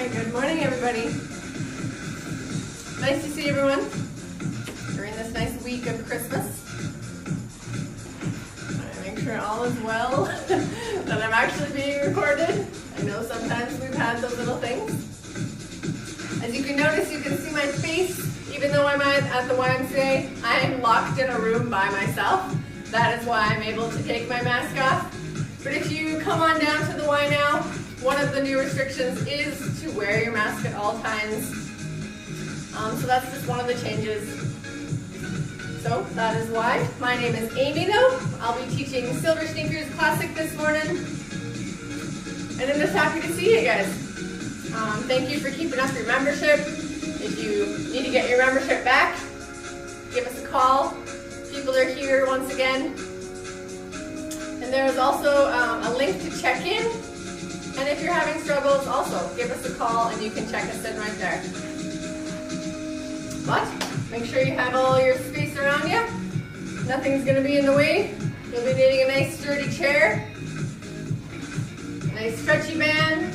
right, good morning everybody. Nice to see everyone during this nice week of Christmas. I want to make sure all is well, that I'm actually being recorded. I know sometimes we've had those little things. As you can notice, you can see my face, even though I'm at the YMCA, I am locked in a room by myself. That is why I'm able to take my mask off. But if you come on down to the Y now, one of the new restrictions is to wear your mask at all times. So that's just one of the changes. So that is why. My name is Amy though. I'll be teaching SilverSneakers Classic this morning. And I'm just happy to see you guys. Thank you for keeping up your membership. If you need to get your membership back, give us a call. People are here once again. And there is also a link to check in. And if you're having struggles, also give us a call and you can check us in right there. But make sure you have all your space around you. Nothing's going to be in the way. You'll be needing a nice sturdy chair, a nice stretchy band,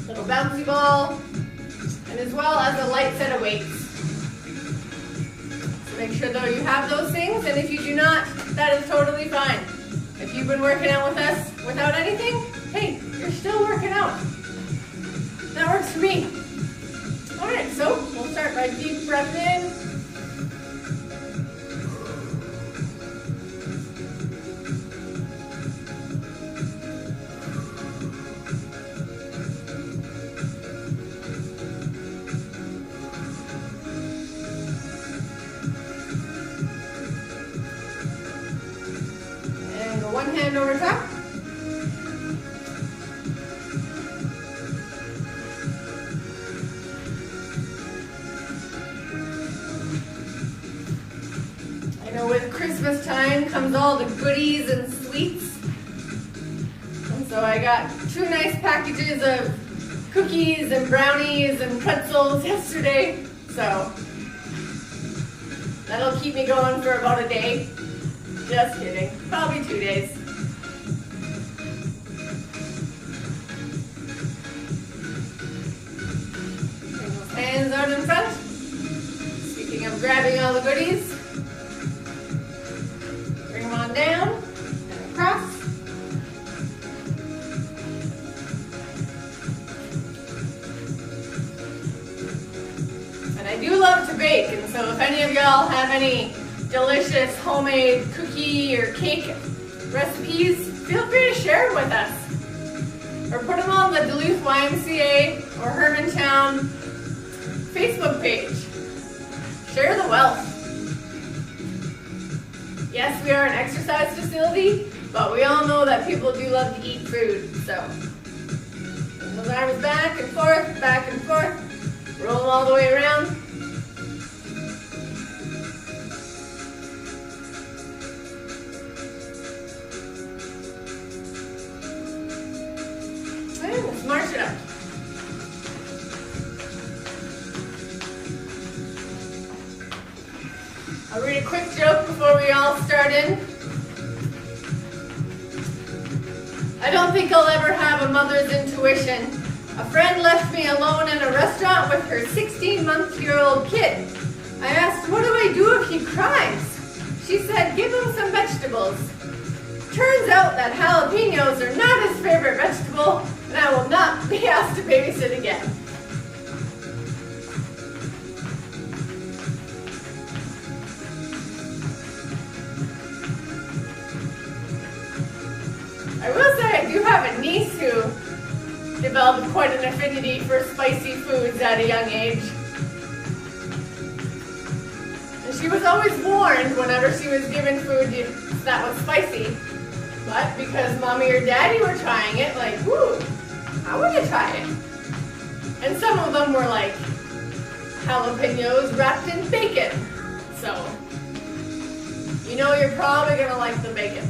little bouncy ball, and as well as a light set of weights. So make sure though you have those things, and if you do not, that is totally fine. If you've been working out with us without anything, hey, you're still working out. That works for me. All right, so we'll start by deep breath in. And go one hand over top. With Christmas time comes all the goodies and sweets. And so I got 2 nice packages of cookies and brownies and pretzels yesterday. So that'll keep me going for about a day. Just kidding. Probably 2 days. Bring those hands out in front. Speaking of grabbing all the goodies, on down and across. And I do love to bake, and so if any of y'all have any delicious homemade cookie or cake recipes, feel free to share them with us. Or put them on the Duluth YMCA or Hermantown Facebook page. Share the wealth. Yes, we are an exercise facility, but we all know that people do love to eat food, so. Bring those arms back and forth, roll them all the way around. And let's march it up. I'll read a quick joke before we all start in. I don't think I'll ever have a mother's intuition. A friend left me alone in a restaurant with her 16-month-old kid. I asked, what do I do if he cries? She said, give him some vegetables. Turns out that jalapenos are not his favorite vegetable, and I will not be asked to babysit again. I will say I do have a niece who developed quite an affinity for spicy foods at a young age. And she was always warned whenever she was given food that was spicy. But because mommy or daddy were trying it, like, whoo, I want to try it. And some of them were like jalapenos wrapped in bacon. So, you know you're probably going to like the bacon.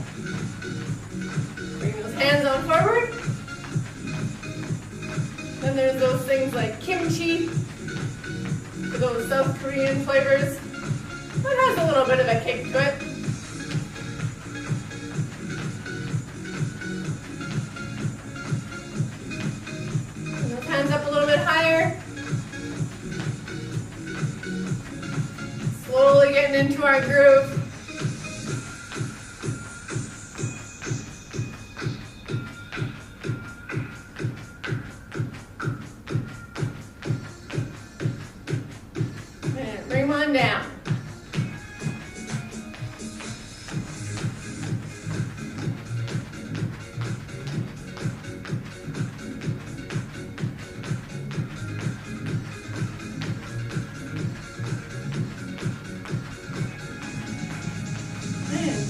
Bring those hands on forward. Then there's those things like kimchi, for those South Korean flavors. It has a little bit of a kick to it. Bring those hands up a little into our groove. And bring them on down.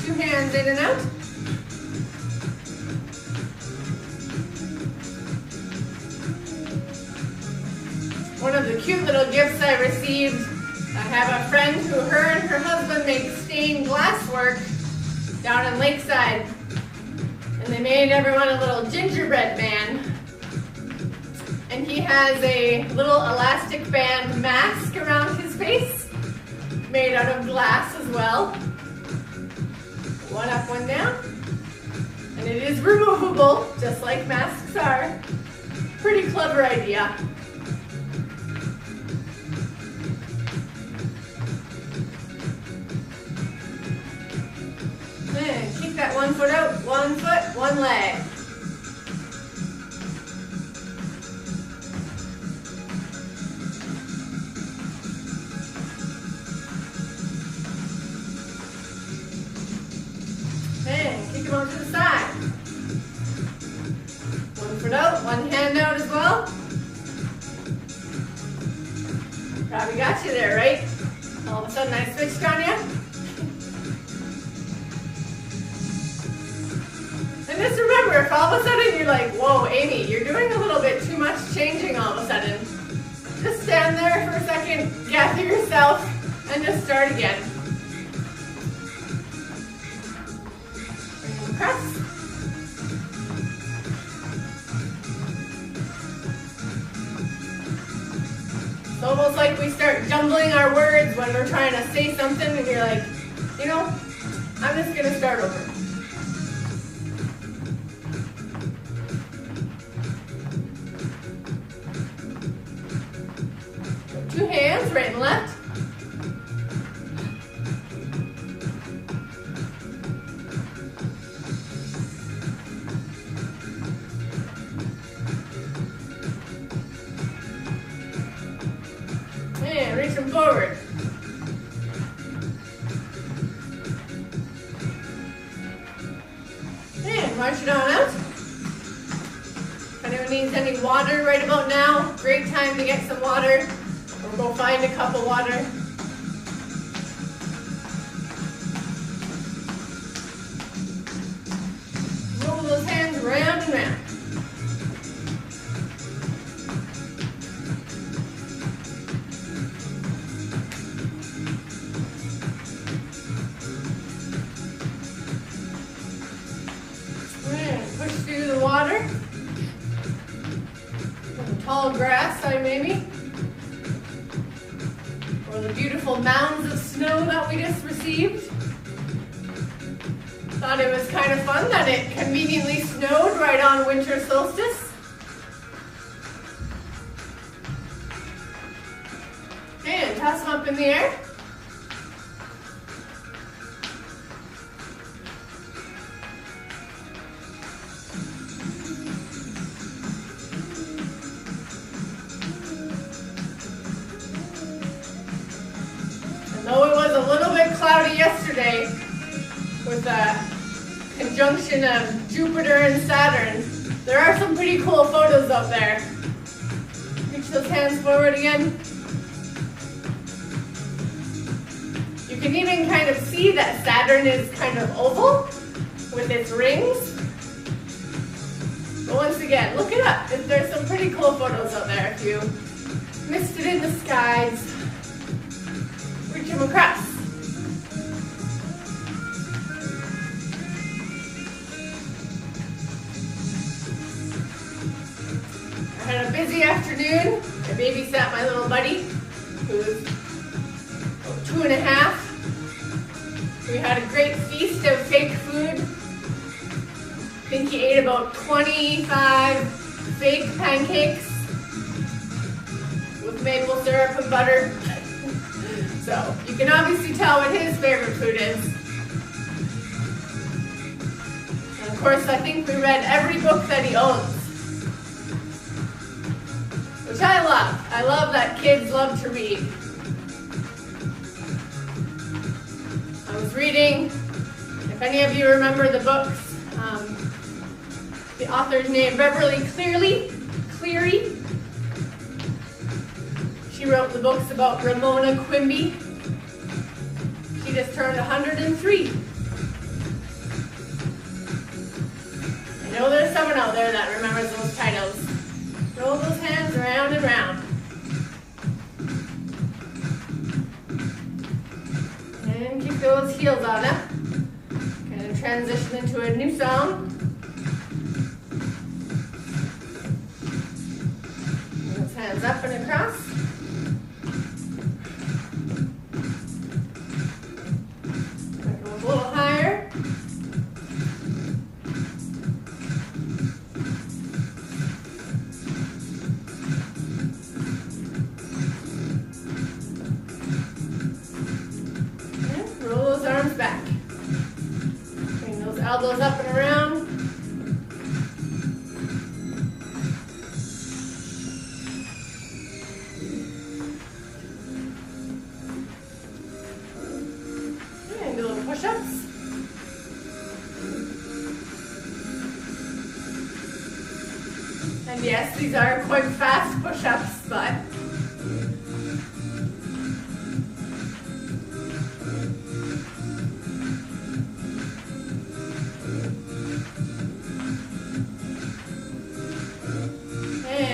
Two hands in and out. One of the cute little gifts I received, I have a friend who her and her husband make stained glass work down in Lakeside. And they made everyone a little gingerbread man. And he has a little elastic band mask around his face, made out of glass as well. One up, one down. And it is removable, just like masks are. Pretty clever idea. And keep that one foot out, one foot, one leg. Kick them out to the side. One foot out, one hand out as well. Probably got you there, right? All of a sudden I switched on you. And just remember, if all of a sudden you're like, whoa, Amy, you're doing a little bit too much changing all of a sudden, just stand there for a second, gather yourself, and just start again. Press. It's almost like we start jumbling our words when we're trying to say something and you're like, you know, I'm just going to start over. Two hands, right and left. And reach them forward. And march it on out. If anyone needs any water right about now, great time to get some water. Or go find a cup of water. Roll those hands round and round. Push through the water. Some tall grass side maybe. Or the beautiful mounds of snow that we just received. Thought it was kind of fun that it conveniently snowed right on winter solstice. And toss them up in the air. Though it was a little bit cloudy yesterday with a conjunction of Jupiter and Saturn, there are some pretty cool photos out there. Reach those hands forward again. You can even kind of see that Saturn is kind of oval with its rings. But once again, look it up. There's some pretty cool photos out there if you missed it in the skies. Reach them across. I had a busy afternoon. I babysat my little buddy, who's 2.5. We had a great feast of fake food. I think he ate about 25 fake pancakes with maple syrup and butter. So you can obviously tell what his favorite food is. And of course, I think we read every book that he owns, which I love. I love that kids love to read. I was reading, if any of you remember the books, the author's name, Beverly Cleary. She wrote the books about Ramona Quimby. She just turned 103. I know there's someone out there that remembers those titles. Roll those hands round and round. And keep those heels on up. Gonna transition into a new song. Those hands up and across. Go a little higher. Back. Bring those elbows up and around. And do little push-ups. And yes, these are quite fast push-ups, but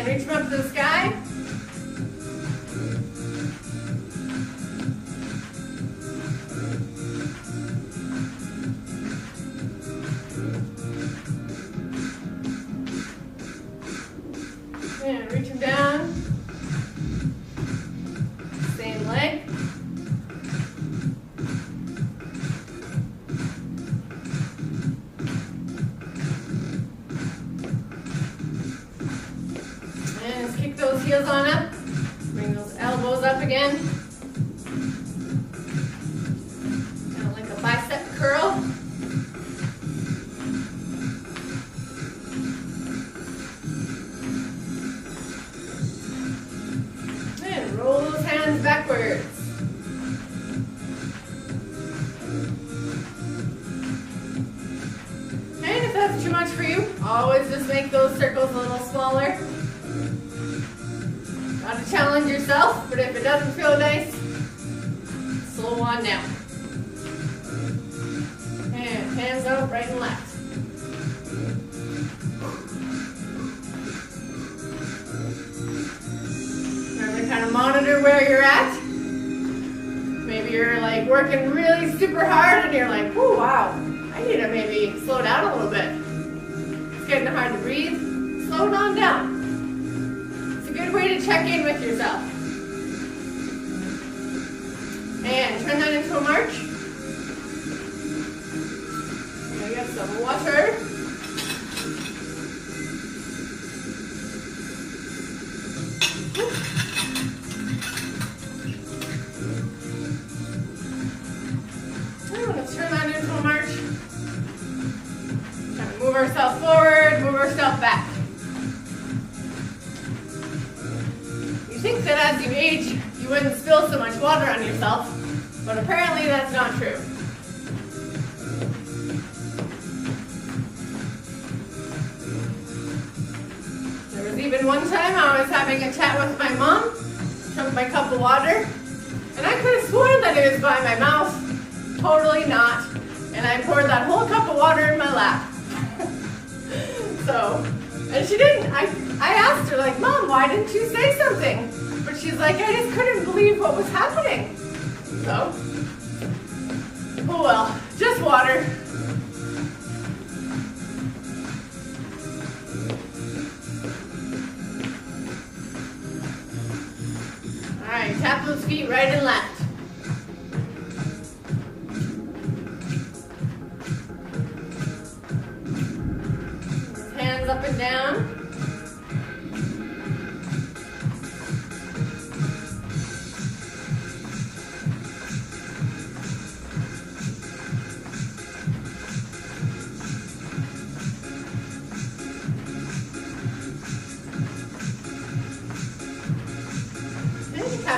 reach them up to the sky. And reach them down. Same leg. Those heels on up. Bring those elbows up again. Kind of like a bicep curl. And roll those hands backwards. And if that's too much for you, always just make those circles a little smaller. Got to challenge yourself, but if it doesn't feel nice, slow on down. And hands out right and left. Remember to kind of monitor where you're at. Maybe you're like working really super hard and you're like, oh wow, I need to maybe slow down a little bit. It's getting hard to breathe. Slow it on down. Good way to check in with yourself. And turn that into a march. Gonna get some water. I'm gonna turn that into a march. Kind of move ourselves forward, move ourselves back. You think that as you age, you wouldn't spill so much water on yourself, but apparently that's not true. There was even one time I was having a chat with my mom, took my cup of water, and I could have sworn that it was by my mouth. Totally not. And I poured that whole cup of water in my lap. And she didn't. I asked her, like, Mom, why didn't you say something? But she's like, I just couldn't believe what was happening. So, oh well, just water. All right, tap those feet right and left. Hands up and down.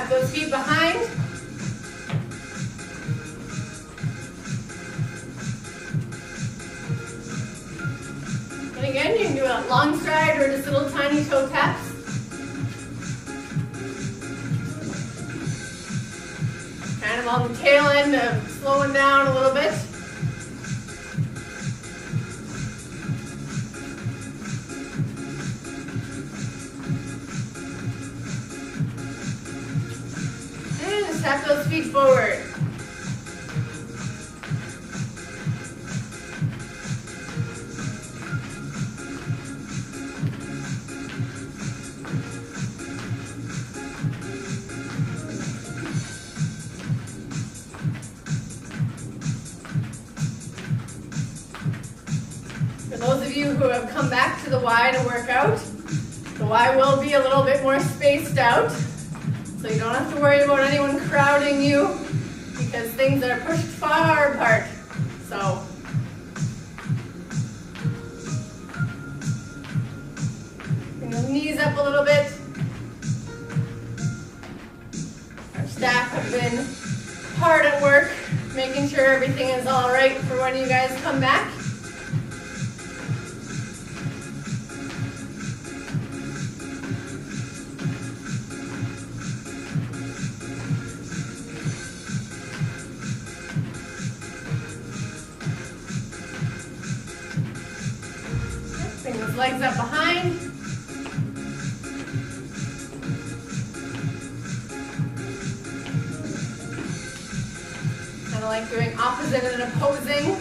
Tap those feet behind. And again, you can do a long stride or just little tiny toe taps. Kind of on the tail end of slowing down a little bit. And just tap those feet forward. Those of you who have come back to the Y to work out, the Y will be a little bit more spaced out, so you don't have to worry about anyone crowding you because things are pushed far apart. So bring the knees up a little bit. Our staff have been hard at work making sure everything is all right for when you guys come back. Bring those legs up behind. Kind of like doing opposite and opposing.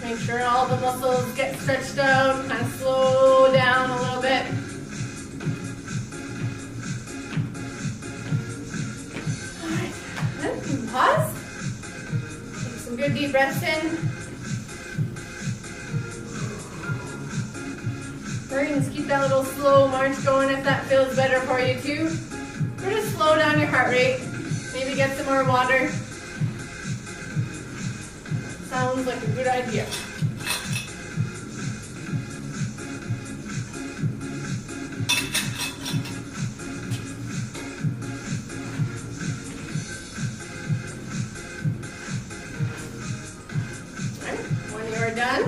Make sure all the muscles get stretched out. Kind of slow down a little bit. All right, then you can pause. Take some good deep breaths in. Or you can just keep that little slow march going if that feels better for you too. Or just slow down your heart rate. Maybe get some more water. Sounds like a good idea. Alright, when you're done,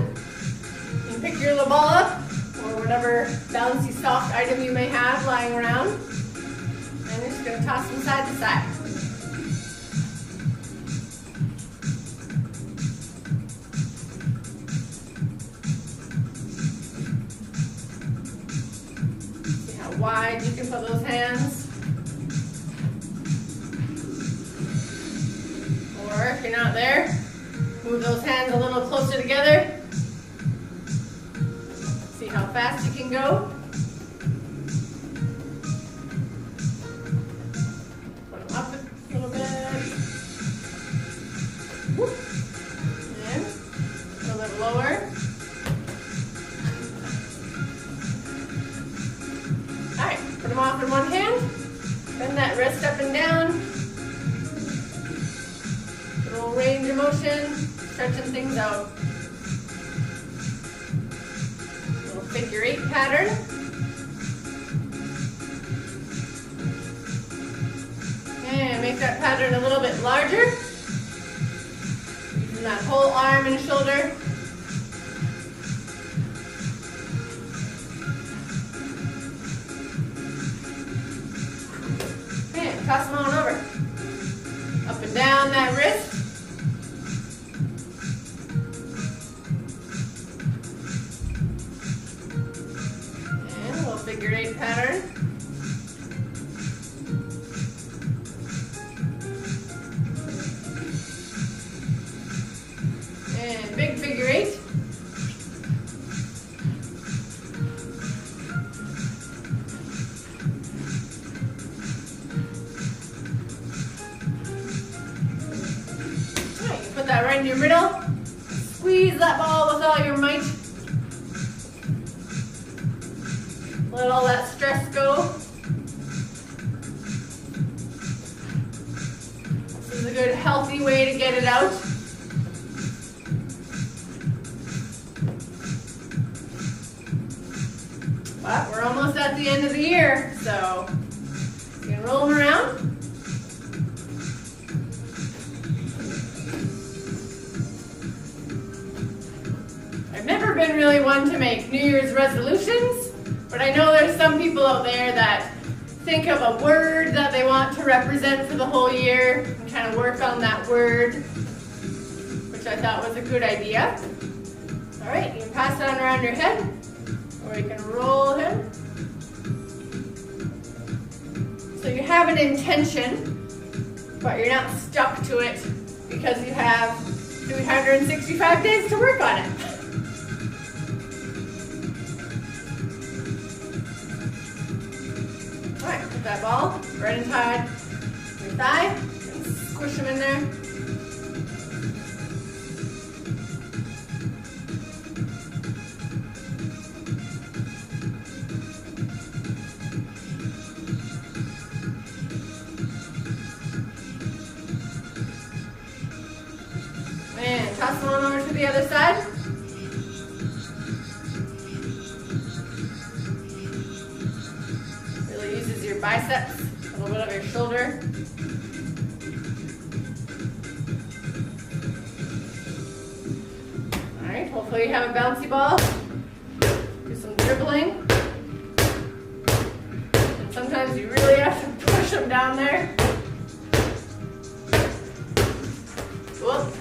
you can pick your little ball up or whatever bouncy soft item you may have lying around. And you're just going to toss them side to side. See how wide you can put those hands. Or if you're not there, move those hands a little closer together. See how fast you can go. Put them up a little bit. Whoop. And a little bit lower. All right, put them off in one hand. Bend that wrist up and down. Little range of motion, stretching things out. Figure 8 pattern. And make that pattern a little bit larger. Using that whole arm and shoulder. And toss them on over. Up and down that wrist. Figure 8 pattern. And big figure 8. All right, you put that right in your middle. Squeeze that ball with all your might. Let all that stress go. This is a good healthy way to get it out. But we're almost at the end of the year, so You can roll them around. I've never been really one to make New Year's resolutions, but I know there's some people out there that think of a word that they want to represent for the whole year and kind of work on that word, which I thought was a good idea. All right, you can pass it on around your head, or you can roll him. So you have an intention, but you're not stuck to it because you have 365 days to work on it. All right, put that ball right inside your thigh and squish them in there. And toss them on over to the other side. Really uses your biceps, a little bit of your shoulder. All right, hopefully you have a bouncy ball. Do some dribbling. And sometimes you really have to push them down there. Whoop.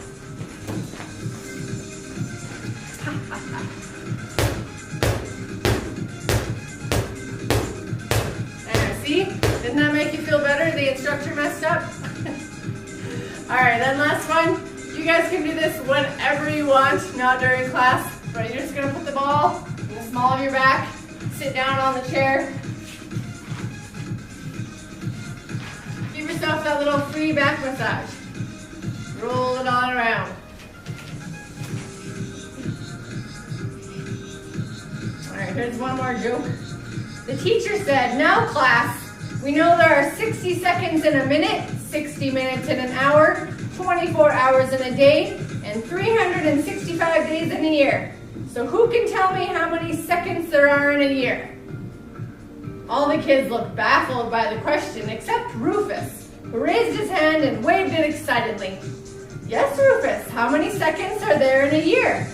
See? Didn't that make you feel better? The instructor messed up? All right, then last one. You guys can do this whenever you want, not during class, but you're just gonna put the ball in the small of your back, sit down on the chair. Give yourself that little free back massage. Roll it on around. All right, here's one more joke. The teacher said, now class, we know there are 60 seconds in a minute, 60 minutes in an hour, 24 hours in a day, and 365 days in a year. So who can tell me how many seconds there are in a year? All the kids looked baffled by the question, except Rufus, who raised his hand and waved it excitedly. Yes, Rufus, how many seconds are there in a year?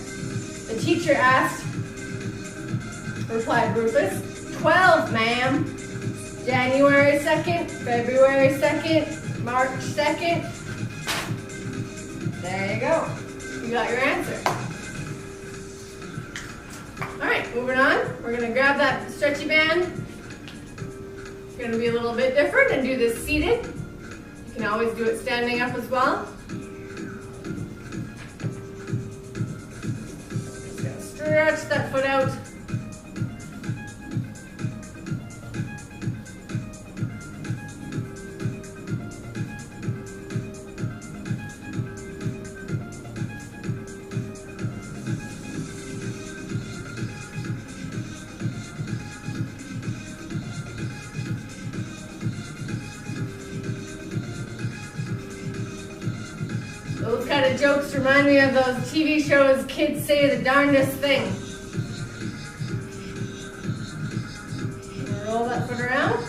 The teacher asked, replied Rufus. 12, ma'am. January 2nd, February 2nd, March 2nd. There you go. You got your answer. All right, moving on. We're gonna grab that stretchy band. It's gonna be a little bit different and do this seated. You can always do it standing up as well. Just gonna stretch that foot out. Those kind of jokes remind me of those TV shows, kids say the darndest thing. Roll that foot around.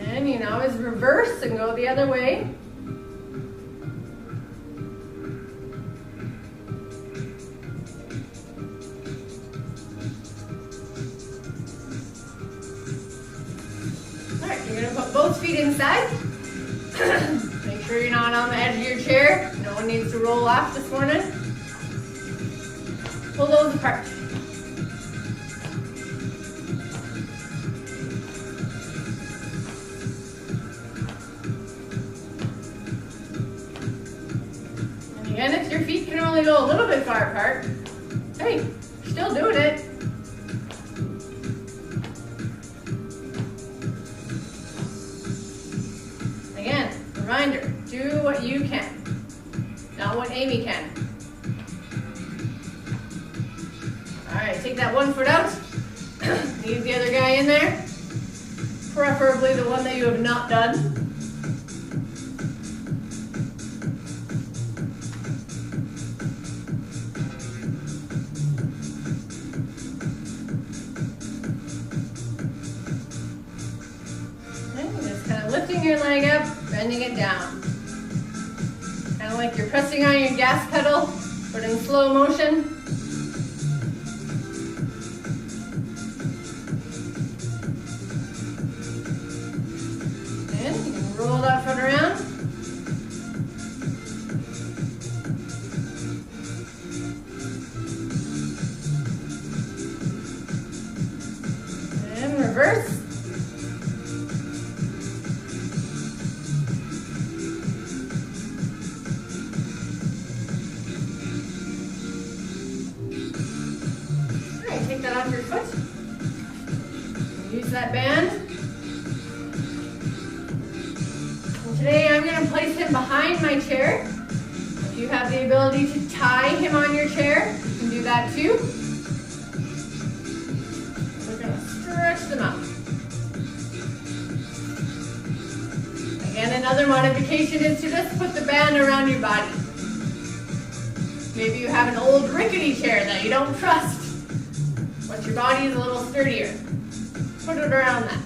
And you can always reverse and go the other way. You're going to put both feet inside. Make sure you're not on the edge of your chair. No one needs to roll off this morning. Pull those apart. And again, if your feet can only go a little bit far apart, hey, you're still doing it. Again, reminder, do what you can, not what Amy can. All right, take that one foot out. Leave the other guy in there, preferably the one that you have not done. your leg up, bending it down. Kind of like you're pressing on your gas pedal, but in slow motion. And you can roll that foot around. And reverse. Take that off your foot. Use that band. And today I'm going to place him behind my chair. If you have the ability to tie him on your chair, you can do that too. We're going to stretch them out. Again, another modification is to just put the band around your body. Maybe you have an old rickety chair that you don't trust, but your body is a little sturdier. Put it around that.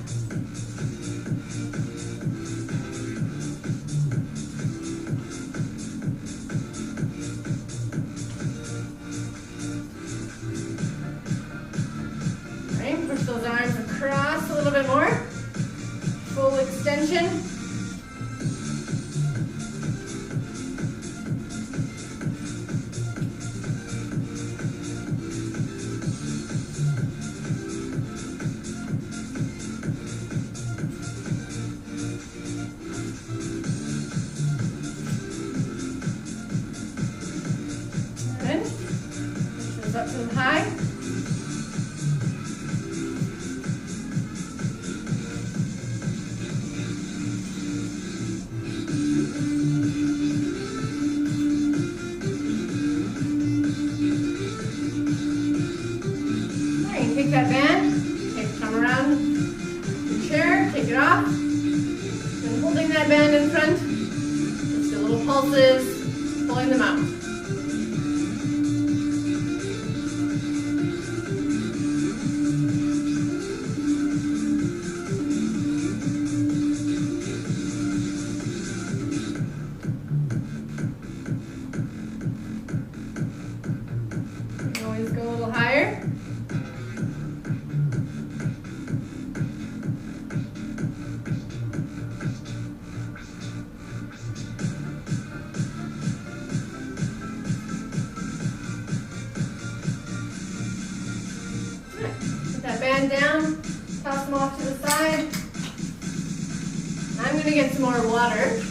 All right, push those arms across a little bit more. Full extension. Up to them high. All right, take that band, come around your chair, take it off, and holding that band in front, just the little pulses, pulling them out. Always go a little higher. Put that band down, toss them off to the side. I'm going to get some more water.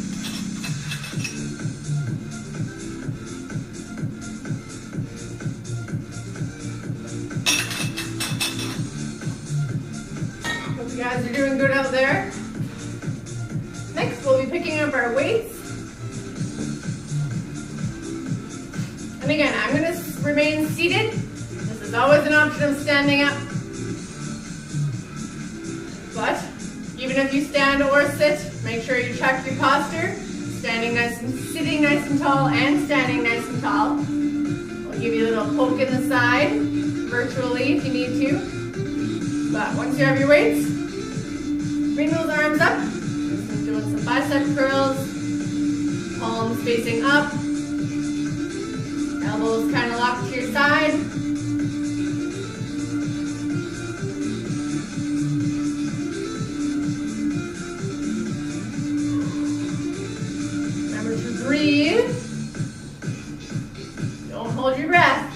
You guys are doing good out there. Next, we'll be picking up our weights. And again, I'm going to remain seated. This is always an option of standing up. But even if you stand or sit, make sure you check your posture. Standing nice and sitting nice and tall and standing nice and tall. We'll give you a little poke in the side, virtually if you need to. But once you have your weights, bring those arms up. Just doing some bicep curls. Palms facing up. Elbows kind of locked to your side. Remember to breathe. Don't hold your breath.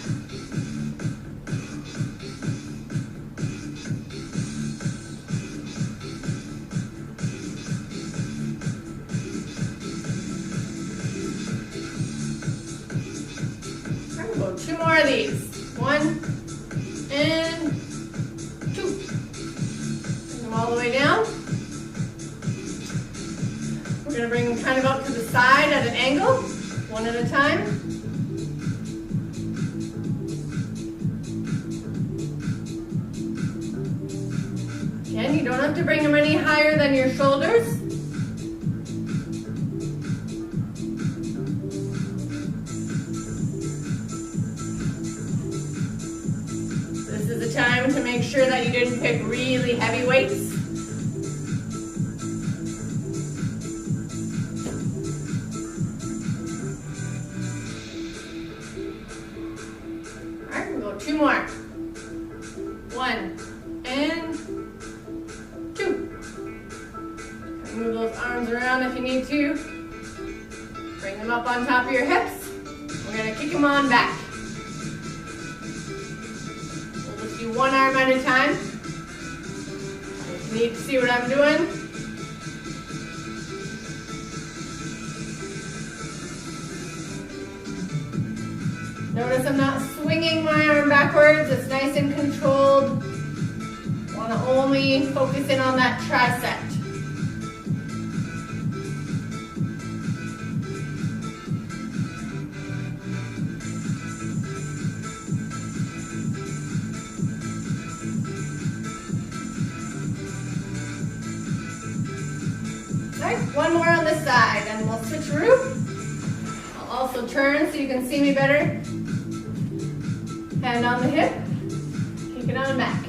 Two more of these. 1 and 2. Bring them all the way down. We're going to bring them kind of up to the side at an angle, one at a time. Again, you don't have to bring them any higher than your shoulders. Time to make sure that you didn't pick really heavy weights. 2 more. 1 and 2. Move those arms around if you need to. Bring them up on top of your hips. We're going to kick them on back. We'll just do one arm at a time. If you need to see what I'm doing, notice I'm not swinging my arm backwards. It's nice and controlled. I want to only focus in on that tricep. One more on this side, and we'll switcheroo. I'll also turn so you can see me better. Hand on the hip, kick it on back.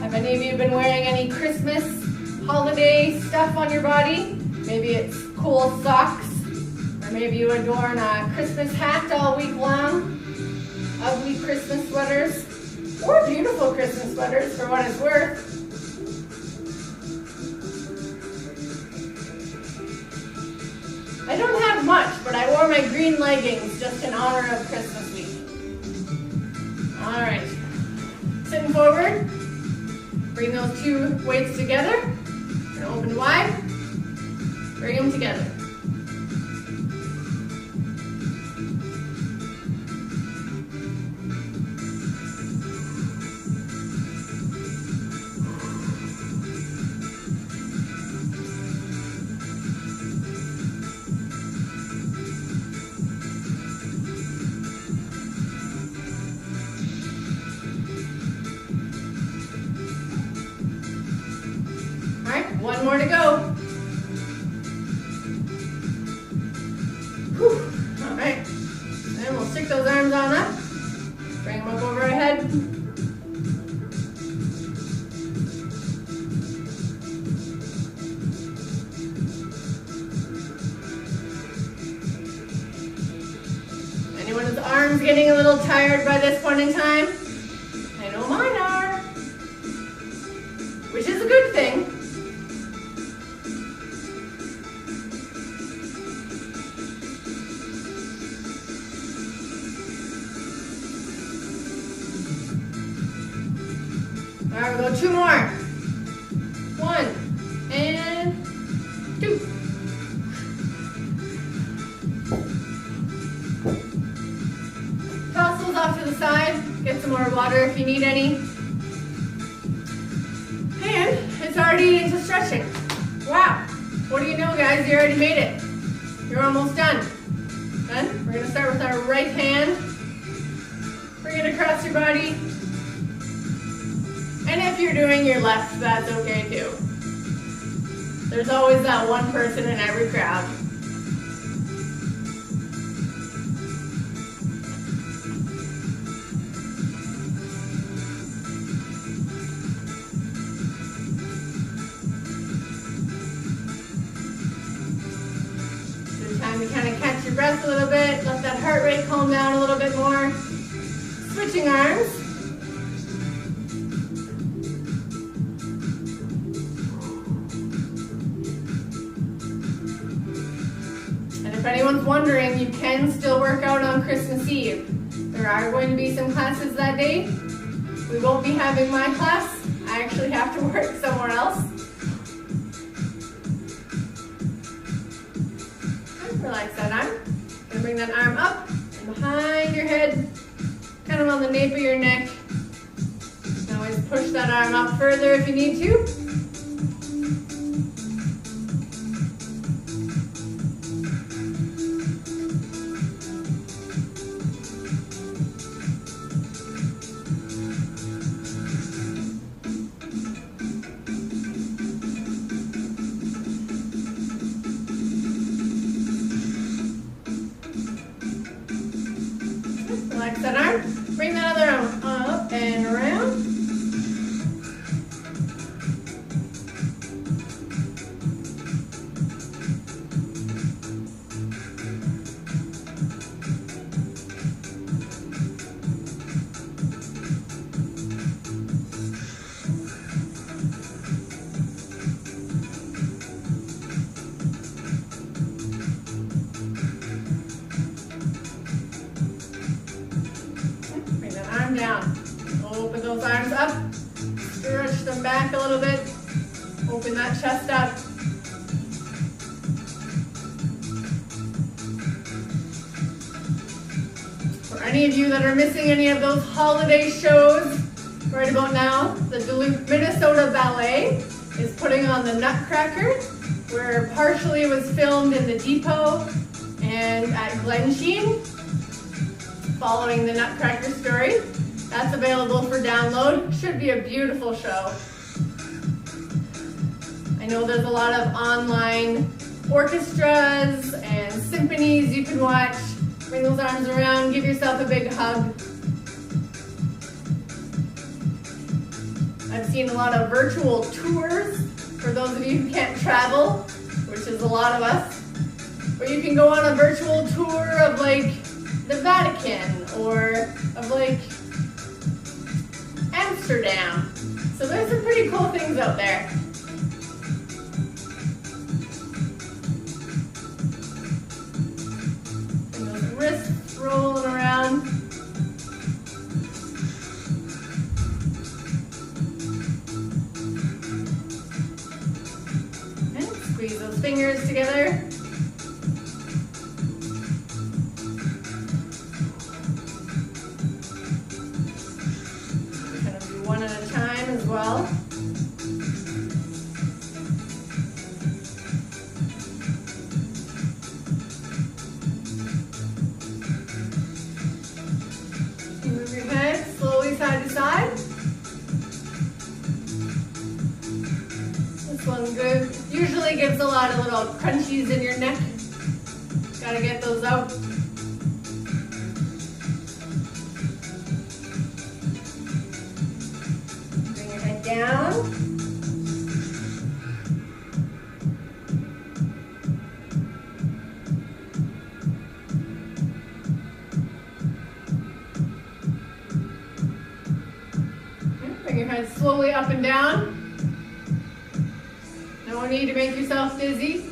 Have any of you been wearing any Christmas holiday stuff on your body? Maybe it's cool socks, or maybe you adorn a Christmas hat all week long. Ugly Christmas sweaters, or beautiful Christmas sweaters for what it's worth. I don't have much, but I wore my green leggings just in honor of Christmas week. All right, sitting forward, bring those 2 weights together, and open wide. Bring them together. All right, 1 more to go. All right, then we'll stick those arms on up, bring them up over our head. Anyone's arms getting a little tired by this point in time? I know mine are, which is a good thing. All right, we'll go 2 more. 1 and 2. Toss those off to the side. Get some more water if you need any. And it's already into stretching. Wow. What do you know, guys? You already made it. You're almost done. Then we're going to start with our right hand. Bring it across your body. And if you're doing your left, that's okay too. There's always that one person in every crowd. Good time to kind of catch your breath a little bit, let that heart rate calm down a little bit more. Switching arms. If anyone's wondering, you can still work out on Christmas Eve. There are going to be some classes that day. We won't be having my class. I actually have to work somewhere else. Relax that arm. Gonna bring that arm up and behind your head, kind of on the nape of your neck. You can always push that arm up further if you need to. Relax that arm. Bring that other arm up. and around. Down. Open those arms up. Stretch them back a little bit. Open that chest up. For any of you that are missing any of those holiday shows right about now, the Duluth, Minnesota Ballet is putting on the Nutcracker, where partially was filmed in the Depot and at Glensheen, following the Nutcracker story. That's available for download. Should be a beautiful show. I know there's a lot of online orchestras and symphonies you can watch. Bring those arms around, give yourself a big hug. I've seen a lot of virtual tours for those of you who can't travel, which is a lot of us, where you can go on a virtual tour of like the Vatican or of like Amsterdam. So there's some pretty cool things out there. And those wrists rolling around. And squeeze those fingers together. One at a time as well. Move your head slowly side to side. This one good. Usually gives a lot of little crunchies in your neck. Gotta get those out. Down. Bring your head slowly up and down. No need to make yourself dizzy.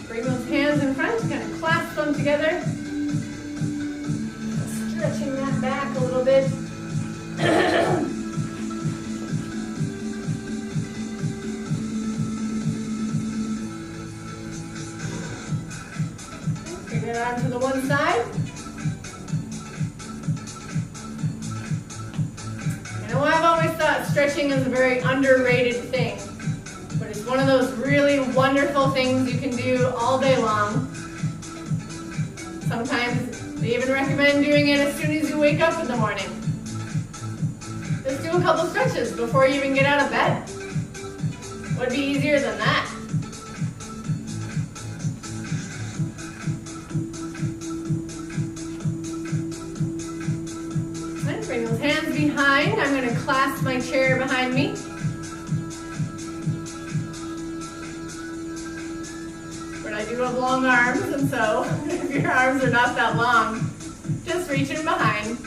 Bring those hands in front, kind of clasp them together. Stretching that back a little bit. Bring it on to the one side. You know, I've always thought stretching is a very underrated thing. But it's one of those really wonderful things you can do all day long. Sometimes they even recommend doing it as soon as you wake up in the morning. Just do a couple stretches before you even get out of bed. What'd be easier than that? And bring those hands behind. I'm going to clasp my chair behind me. I do have long arms, and so if your arms are not that long, just reach in behind.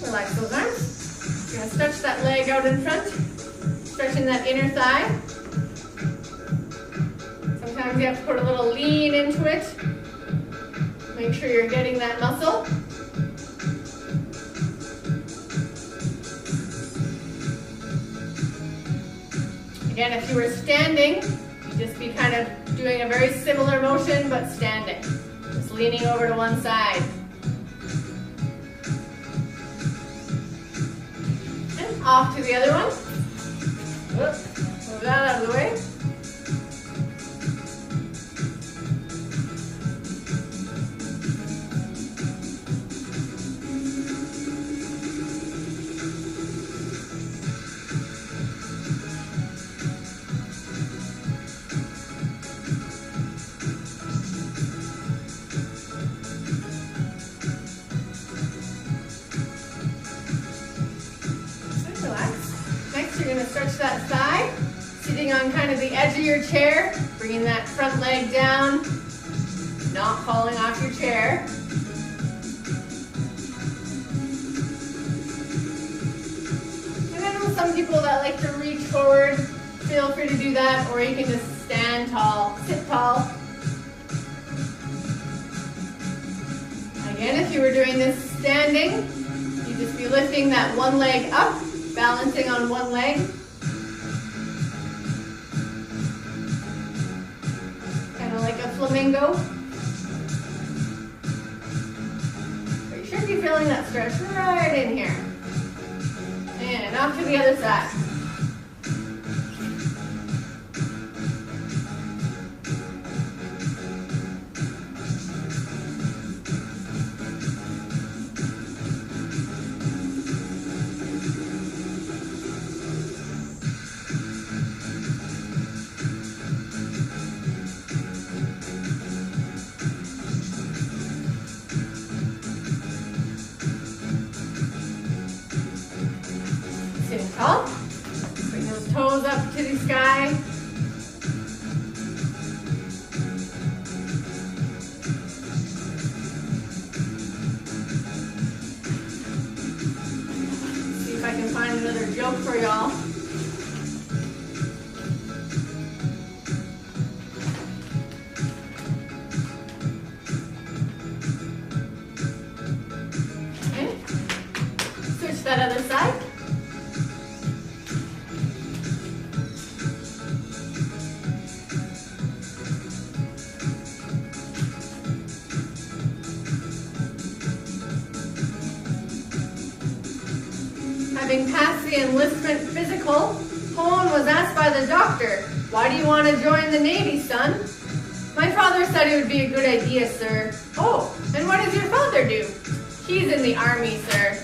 Relax those arms. You're going to stretch that leg out in front, stretching that inner thigh. Sometimes you have to put a little lean into it. Make sure you're getting that muscle. Again, if you were standing, you'd just be kind of doing a very similar motion, but standing. Just leaning over to one side. And off to the other one. Whoops, move that out of the way. stretch that thigh, sitting on kind of the edge of your chair, bringing that front leg down, not falling off your chair. And I know some people that like to reach forward, feel free to do that, or you can just stand tall, sit tall. Again, if you were doing this standing, you'd just be lifting that one leg up, balancing on one leg. Kind of like a flamingo. But you should be feeling that stretch right in here. And off to the other side. Sitting tall. Bring those toes up to the sky. See if I can find another joke for y'all. Okay. Switch that other side. Having passed the enlistment physical, Hone was asked by the doctor, "Why do you want to join the Navy, son?" "My father said it would be a good idea, sir." "Oh, and what does your father do?" "He's in the Army, sir."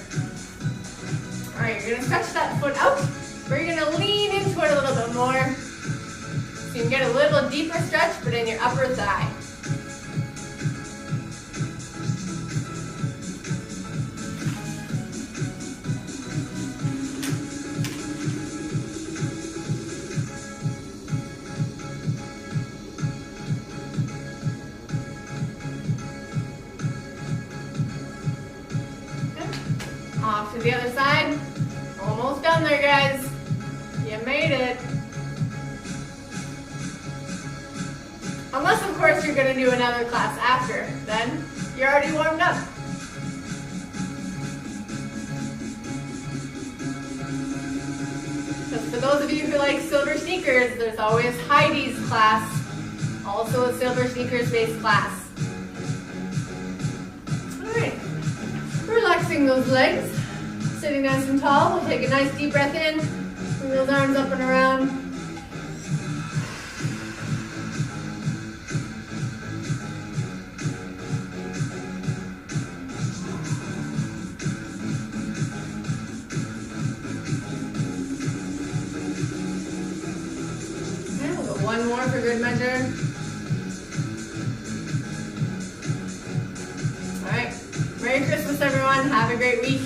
All right, you're gonna stretch that foot out, but you're gonna lean into it a little bit more. So you can get a little deeper stretch, but in your upper thigh. Off to the other side. Almost done there, guys. You made it. Unless, of course, you're going to do another class after. Then you're already warmed up. Just for those of you who like SilverSneakers, there's always Heidi's class. Also a SilverSneakers based class. Alright. Relaxing those legs. Sitting nice and tall. We'll take a nice deep breath in. Bring those arms up and around. Okay, we'll go one more for good measure. All right. Merry Christmas, everyone. Have a great week.